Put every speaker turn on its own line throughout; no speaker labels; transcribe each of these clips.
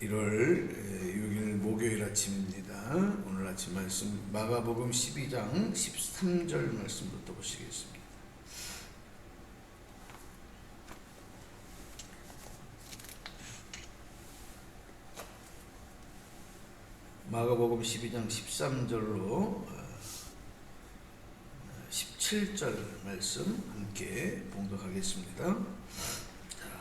1월 6일 목요일 아침입니다. 오늘 아침 말씀 마가복음 12장 13절 말씀부터 보시겠습니다. 마가복음 12장 13절로 17절 말씀 함께 봉독하겠습니다.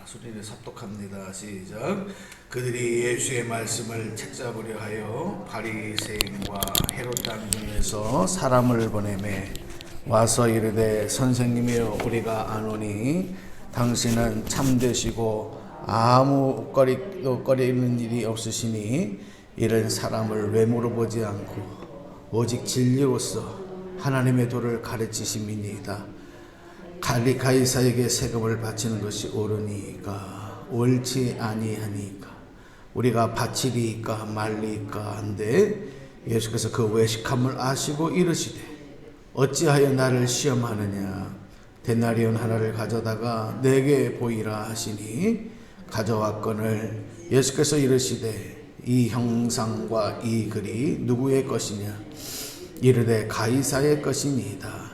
소리를 삽독합니다. 시작. 그들이 예수의 말씀을 책잡으려 하여 바리새인과 헤롯 당 중에서 사람을 보내매 와서 이르되 선생님이여 우리가 아노니 당신은 참되시고 아무 꺼리는 일이 없으시니 이런 사람을 왜 물어보지 않고 오직 진리로서 하나님의 도를 가르치심이니이다. 가이사에게 세금을 바치는 것이 옳으니까 옳지 아니하니까 우리가 바치리이까 말리이까 한데 예수께서 그 외식함을 아시고 이르시되 어찌하여 나를 시험하느냐 데나리온 하나를 가져다가 내게 보이라 하시니 가져왔거늘 예수께서 이르시되 이 형상과 이 글이 누구의 것이냐 이르되 가이사의 것이니이다.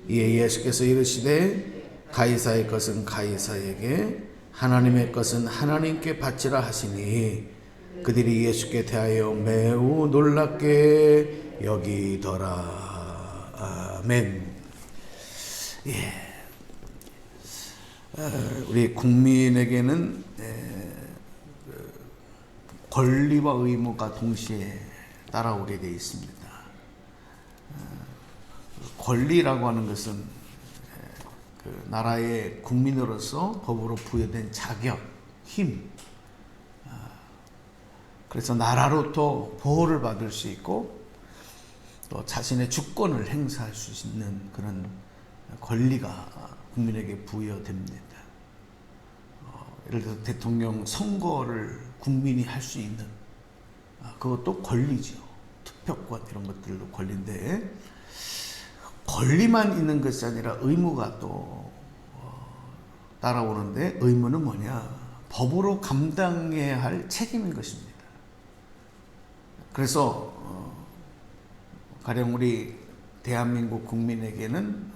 이에 예수께서 이르시되 가이사의 것은 가이사에게 하나님의 것은 하나님께 바치라 하시니 그들이 예수께 대하여 매우 놀랍게 여기더라. 아멘. 우리 국민에게는 권리와 의무가 동시에 따라오게 되어 있습니다. 권리라고 하는 것은 그 나라의 국민으로서 법으로 부여된 자격, 힘, 그래서 나라로부터 보호를 받을 수 있고 또 자신의 주권을 행사할 수 있는 그런 권리가 국민에게 부여됩니다. 예를 들어서 대통령 선거를 국민이 할 수 있는 그것도 권리죠. 투표권 이런 것들도 권리인데 권리만 있는 것이 아니라 의무가 또 따라오는데 의무는 뭐냐? 법으로 감당해야 할 책임인 것입니다. 그래서 가령 우리 대한민국 국민에게는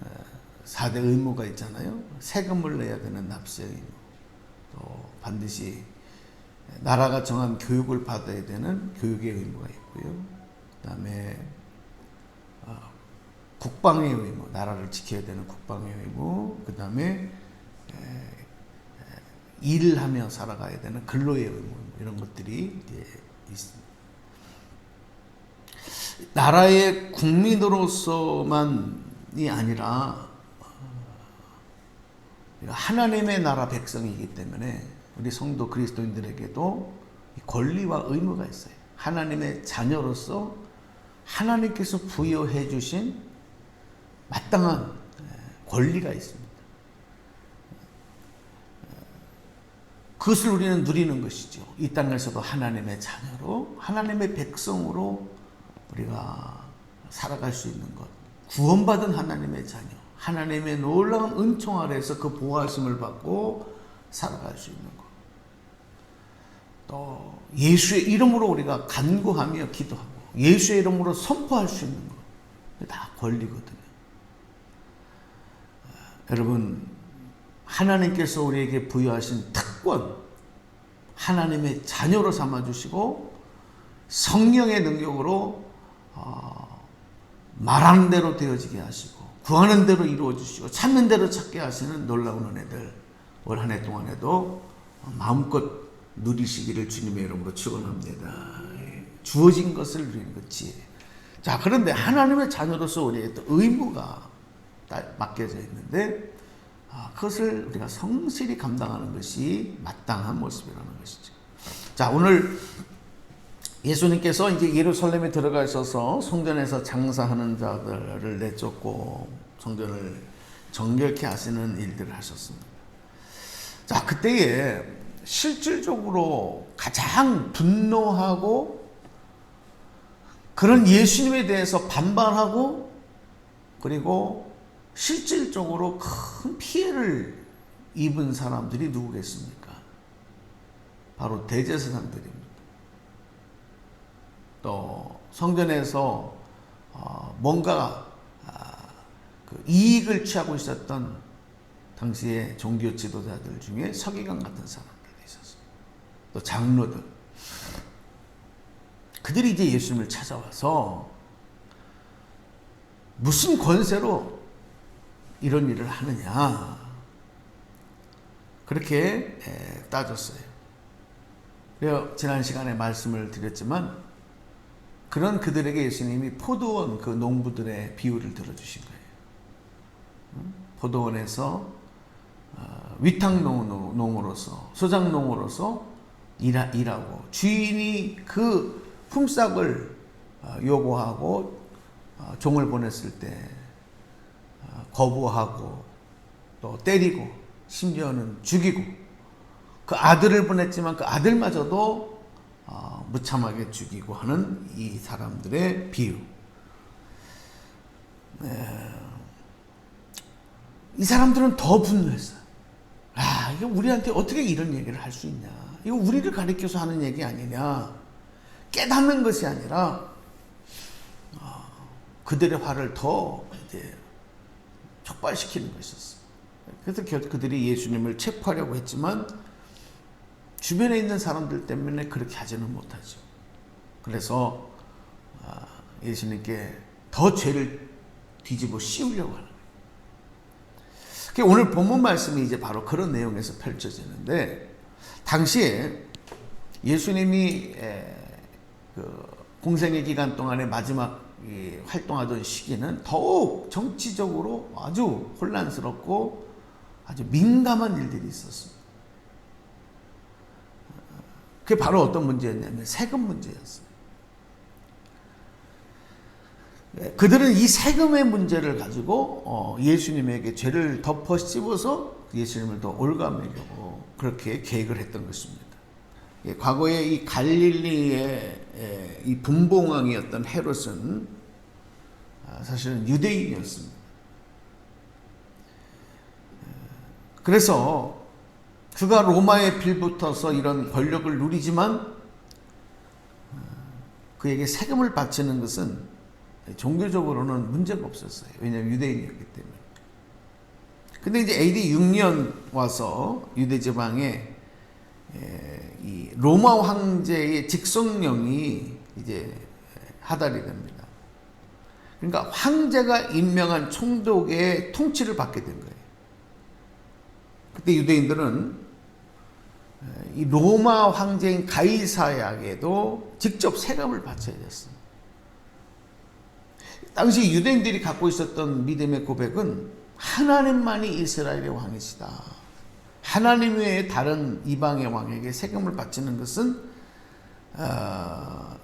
4대 의무가 있잖아요. 세금을 내야 되는 납세의 의무, 또 반드시 나라가 정한 교육을 받아야 되는 교육의 의무가 있고요. 그 다음에 국방의 의무, 나라를 지켜야 되는 국방의 의무, 그 다음에 일을 하며 살아가야 되는 근로의 의무, 이런 것들이 이제 있습니다. 나라의 국민으로서만이 아니라 하나님의 나라 백성이기 때문에 우리 성도 그리스도인들에게도 권리와 의무가 있어요. 하나님의 자녀로서 하나님께서 부여해 주신 마땅한 권리가 있습니다. 그것을 우리는 누리는 것이죠. 이 땅에서도 하나님의 자녀로, 하나님의 백성으로 우리가 살아갈 수 있는 것. 구원받은 하나님의 자녀, 하나님의 놀라운 은총 아래에서 그 보호하심을 받고 살아갈 수 있는 것. 또 예수의 이름으로 우리가 간구하며 기도하고 예수의 이름으로 선포할 수 있는 것. 다 권리거든요. 여러분, 하나님께서 우리에게 부여하신 특권, 하나님의 자녀로 삼아주시고 성령의 능력으로 말하는 대로 되어지게 하시고 구하는 대로 이루어주시고 찾는 대로 찾게 하시는 놀라운 은혜들 올 한 해 동안에도 마음껏 누리시기를 주님의 이름으로 축원합니다. 주어진 것을 누리는 것이. 자, 그런데 하나님의 자녀로서 우리에게 또 의무가 맡겨져 있는데 그것을 우리가 성실히 감당하는 것이 마땅한 모습이라는 것이죠. 자, 오늘 예수님께서 이제 예루살렘에 들어가 있어서 성전에서 장사하는 자들을 내쫓고 성전을 정결케 하시는 일들을 하셨습니다. 자, 그때에 실질적으로 가장 분노하고 그런 예수님에 대해서 반발하고 그리고 실질적으로 큰 피해를 입은 사람들이 누구겠습니까? 바로 대제사장들입니다. 또 성전에서 뭔가 그 이익을 취하고 있었던 당시의 종교 지도자들 중에 서기관 같은 사람들도 있었어요. 또 장로들. 그들이 이제 예수님을 찾아와서 무슨 권세로 이런 일을 하느냐, 그렇게 따졌어요. 그래서 지난 시간에 말씀을 드렸지만 그런 그들에게 예수님이 포도원 그 농부들의 비유를 들어주신 거예요. 포도원에서 위탁농으로서, 소작농으로서 일하고 주인이 그 품삯을 요구하고 종을 보냈을 때 거부하고 또 때리고 심지어는 죽이고, 그 아들을 보냈지만 그 아들마저도 무참하게 죽이고 하는 이 사람들의 비유. 이 사람들은 더 분노했어요. 이거 우리한테 어떻게 이런 얘기를 할 수 있냐. 이거 우리를 가리켜서 하는 얘기 아니냐. 깨닫는 것이 아니라 그들의 화를 더 이제 촉발시키는 것이었어요. 그래서 그들이 예수님을 체포하려고 했지만 주변에 있는 사람들 때문에 그렇게 하지는 못하죠. 그래서 예수님께 더 죄를 뒤집어 씌우려고 하는 거예요. 오늘 본문 말씀이 이제 바로 그런 내용에서 펼쳐지는데, 당시에 예수님이 그 공생의 기간 동안에 마지막 활동하던 시기는 더욱 정치적으로 아주 혼란스럽고 아주 민감한 일들이 있었습니다. 그게 바로 어떤 문제였냐면 세금 문제였어요. 그들은 이 세금의 문제를 가지고 예수님에게 죄를 덮어 씌워서 예수님을 더 올가매려고 그렇게 계획을 했던 것입니다. 과거에 이 갈릴리의 이 분봉왕이었던 헤롯은 사실은 유대인이었습니다. 그래서 그가 로마에 빌붙어서 이런 권력을 누리지만 그에게 세금을 바치는 것은 종교적으로는 문제가 없었어요. 왜냐하면 유대인이었기 때문에. 근데 이제 AD 6년 와서 유대 지방에 이 로마 황제의 직속령이 이제 하달이 됩니다. 그러니까 황제가 임명한 총독의 통치를 받게 된 거예요. 그때 유대인들은 이 로마 황제인 가이사야에게도 직접 세금을 바쳐야 됐어요. 당시 유대인들이 갖고 있었던 믿음의 고백은 하나님만이 이스라엘의 왕이시다. 하나님 외에 다른 이방의 왕에게 세금을 바치는 것은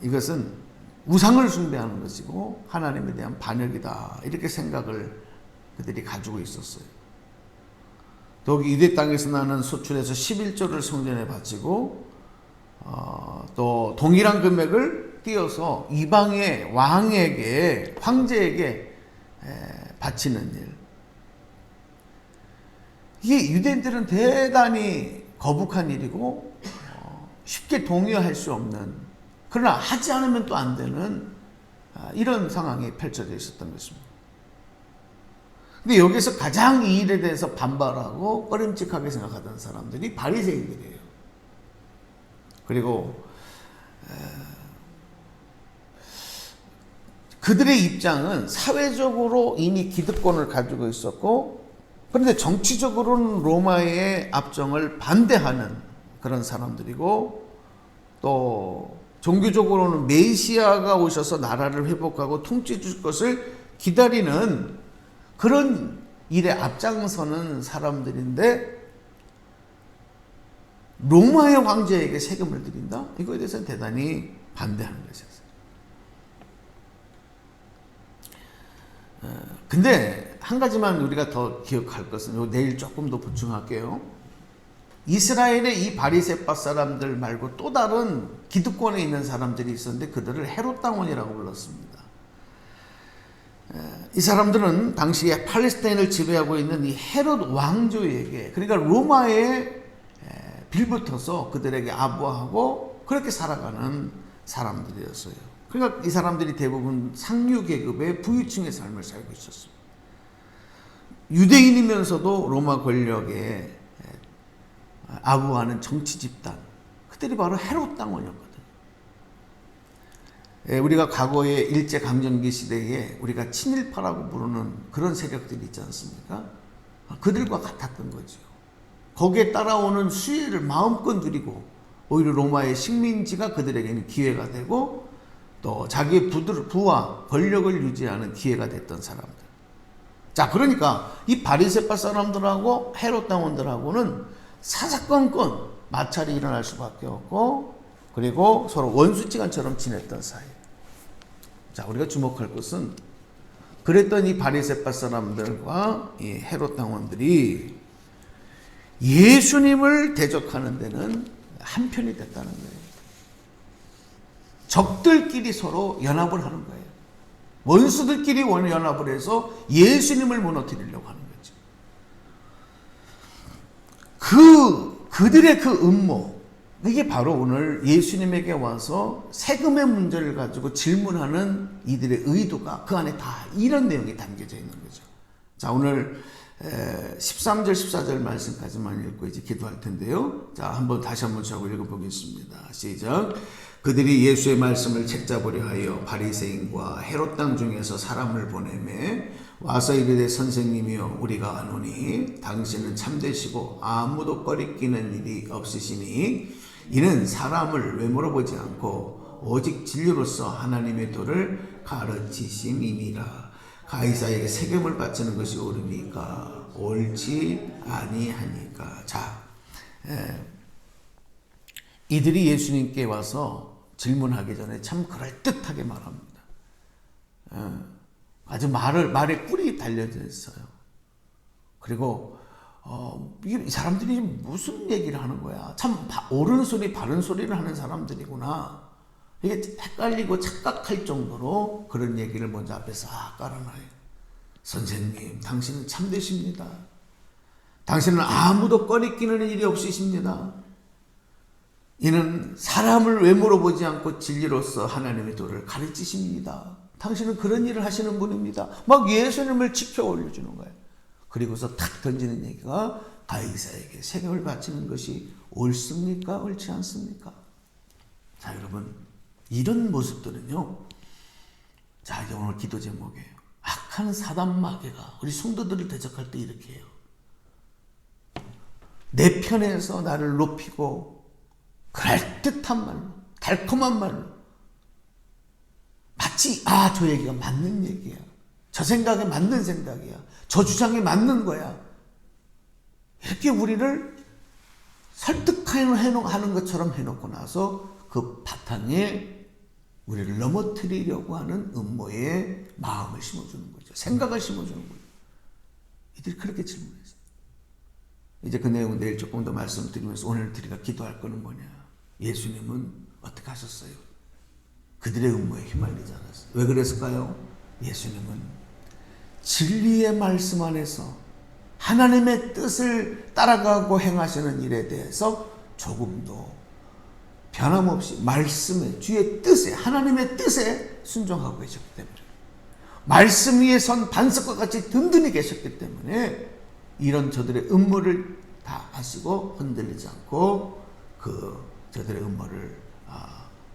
이것은 우상을 숭배하는 것이고 하나님에 대한 반역이다. 이렇게 생각을 그들이 가지고 있었어요. 더욱이 유대 땅에서 나는 소출에서 11조를 성전에 바치고 또 동일한 금액을 띄어서 이방의 왕에게, 황제에게 바치는 일. 이게 유대인들은 대단히 거북한 일이고 쉽게 동의할 수 없는, 그러나 하지 않으면 또 안 되는 이런 상황이 펼쳐져 있었던 것입니다. 근데 여기서 가장 이 일에 대해서 반발하고 꺼림칙하게 생각하던 사람들이 바리새인들이에요. 그리고 그들의 입장은 사회적으로 이미 기득권을 가지고 있었고, 그런데 정치적으로는 로마의 압정을 반대하는 그런 사람들이고, 또 종교적으로는 메시아가 오셔서 나라를 회복하고 통치해 줄 것을 기다리는 그런 일에 앞장서는 사람들인데, 로마의 황제에게 세금을 드린다? 이거에 대해서는 대단히 반대하는 것이었어요. 근데 한 가지만 우리가 더 기억할 것은, 내일 조금 더 보충할게요. 이스라엘의 이 바리새파 사람들 말고 또 다른 기득권에 있는 사람들이 있었는데 그들을 헤롯 당원이라고 불렀습니다. 이 사람들은 당시에 팔레스타인을 지배하고 있는 이 헤롯 왕조에게, 그러니까 로마에 빌붙어서 그들에게 아부하고 그렇게 살아가는 사람들이었어요. 그러니까 이 사람들이 대부분 상류 계급의 부유층의 삶을 살고 있었습니다. 유대인이면서도 로마 권력에 아부하는 정치 집단, 그들이 바로 헤롯 당원이었거든요. 우리가 과거의 일제강점기 시대에 우리가 친일파라고 부르는 그런 세력들이 있지 않습니까? 그들과 같았던 거죠. 거기에 따라오는 수혜를 마음껏 누리고 오히려 로마의 식민지가 그들에게는 기회가 되고 또 자기의 부와 권력을 유지하는 기회가 됐던 사람들. 자, 그러니까 이 바리새파 사람들하고 헤롯 당원들하고는 사사건건 마찰이 일어날 수밖에 없고, 그리고 서로 원수지간처럼 지냈던 사이. 자, 우리가 주목할 것은 그랬던 이 바리새파 사람들과 이 헤롯 당원들이 예수님을 대적하는 데는 한편이 됐다는 거예요. 적들끼리 서로 연합을 하는 거예요. 원수들끼리 연합을 해서 예수님을 무너뜨리려고 하는 거죠. 그들의 그 음모, 이게 바로 오늘 예수님에게 와서 세금의 문제를 가지고 질문하는 이들의 의도가 그 안에 다 이런 내용이 담겨져 있는 거죠. 자, 오늘 13절 14절 말씀까지만 읽고 이제 기도할 텐데요. 자, 다시 한번 저하고 읽어보겠습니다. 시작. 그들이 예수의 말씀을 책잡으려 하여 바리새인과 헤롯 당 중에서 사람을 보내매 와서 이르되 선생님이여 우리가 아노니 당신은 참되시고 아무도 꺼리끼는 일이 없으시니 이는 사람을 외모로 보지 않고 오직 진리로서 하나님의 도를 가르치심이니라. 가이사에게 세금을 바치는 것이 옳으니까 옳지 아니하니까. 자, 이들이 예수님께 와서 질문하기 전에 참 그럴듯하게 말합니다. 아주 말에 꿀이 달려져 있어요. 그리고 이 사람들이 무슨 얘기를 하는 거야. 참 옳은 소리 바른 소리를 하는 사람들이구나. 이게 헷갈리고 착각할 정도로 그런 얘기를 먼저 앞에서 깔아놔요. 선생님, 당신은 참되십니다. 당신은 아무도 꺼리끼는 일이 없으십니다. 이는 사람을 외모로 보지 않고 진리로서 하나님의 도를 가르치십니다. 당신은 그런 일을 하시는 분입니다. 막 예수님을 지켜 올려주는 거예요. 그리고서 탁 던지는 얘기가 가이사에게 세금을 바치는 것이 옳습니까? 옳지 않습니까? 자, 여러분, 이런 모습들은요, 자, 이제 오늘 기도 제목이에요. 악한 사단 마귀가 우리 성도들을 대적할 때 이렇게 해요. 내 편에서 나를 높이고 그럴듯한 말로, 달콤한 말로, 마치 저 얘기가 맞는 얘기야, 저 생각에 맞는 생각이야, 저 주장에 맞는 거야, 이렇게 우리를 설득하는 것처럼 해놓고 나서 그 바탕에 우리를 넘어뜨리려고 하는 음모의 마음을 심어주는 거죠. 생각을 심어주는 거죠. 이들이 그렇게 질문했어요. 이제 그 내용은 내일 조금 더 말씀드리면서 오늘 우리가 기도할 거는 뭐냐. 예수님은 어떻게 하셨어요? 그들의 음모에 휘말리지 않았어요. 왜 그랬을까요? 예수님은 진리의 말씀 안에서 하나님의 뜻을 따라가고 행하시는 일에 대해서 조금도 변함없이 말씀에, 주의 뜻에, 하나님의 뜻에 순종하고 계셨기 때문에, 말씀 위에 선 반석과 같이 든든히 계셨기 때문에 이런 저들의 음모를 다 아시고 흔들리지 않고 저들의 음모를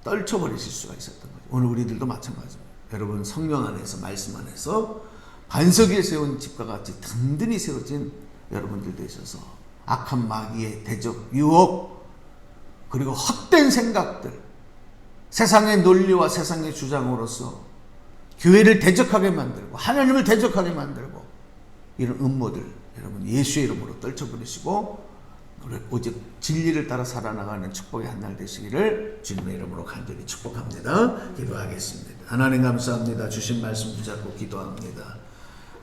떨쳐버리실 수가 있었던 거죠. 오늘 우리들도 마찬가지입니다. 여러분, 성령 안에서, 말씀 안에서 반석 위에 세운 집과 같이 든든히 세워진 여러분들도 있어서 악한 마귀의 대적, 유혹, 그리고 헛된 생각들, 세상의 논리와 세상의 주장으로서 교회를 대적하게 만들고 하나님을 대적하게 만들고 이런 음모들 여러분 예수의 이름으로 떨쳐버리시고 오직 진리를 따라 살아나가는 축복의 한 날 되시기를 주님의 이름으로 간절히 축복합니다. 기도하겠습니다. 하나님 감사합니다. 주신 말씀 붙잡고 기도합니다.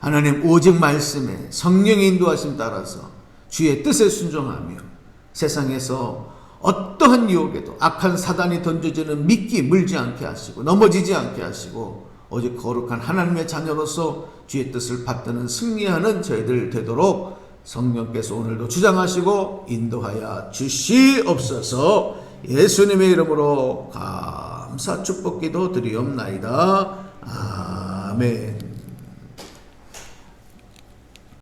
하나님, 오직 말씀에 성령의 인도하심 따라서 주의 뜻에 순종하며 세상에서 어떠한 유혹에도 악한 사단이 던져주는 미끼 물지 않게 하시고 넘어지지 않게 하시고 오직 거룩한 하나님의 자녀로서 주의 뜻을 받드는 승리하는 저희들 되도록 성령께서 오늘도 주장하시고 인도하여 주시옵소서. 예수님의 이름으로 감사 축복기도 드리옵나이다. 아멘.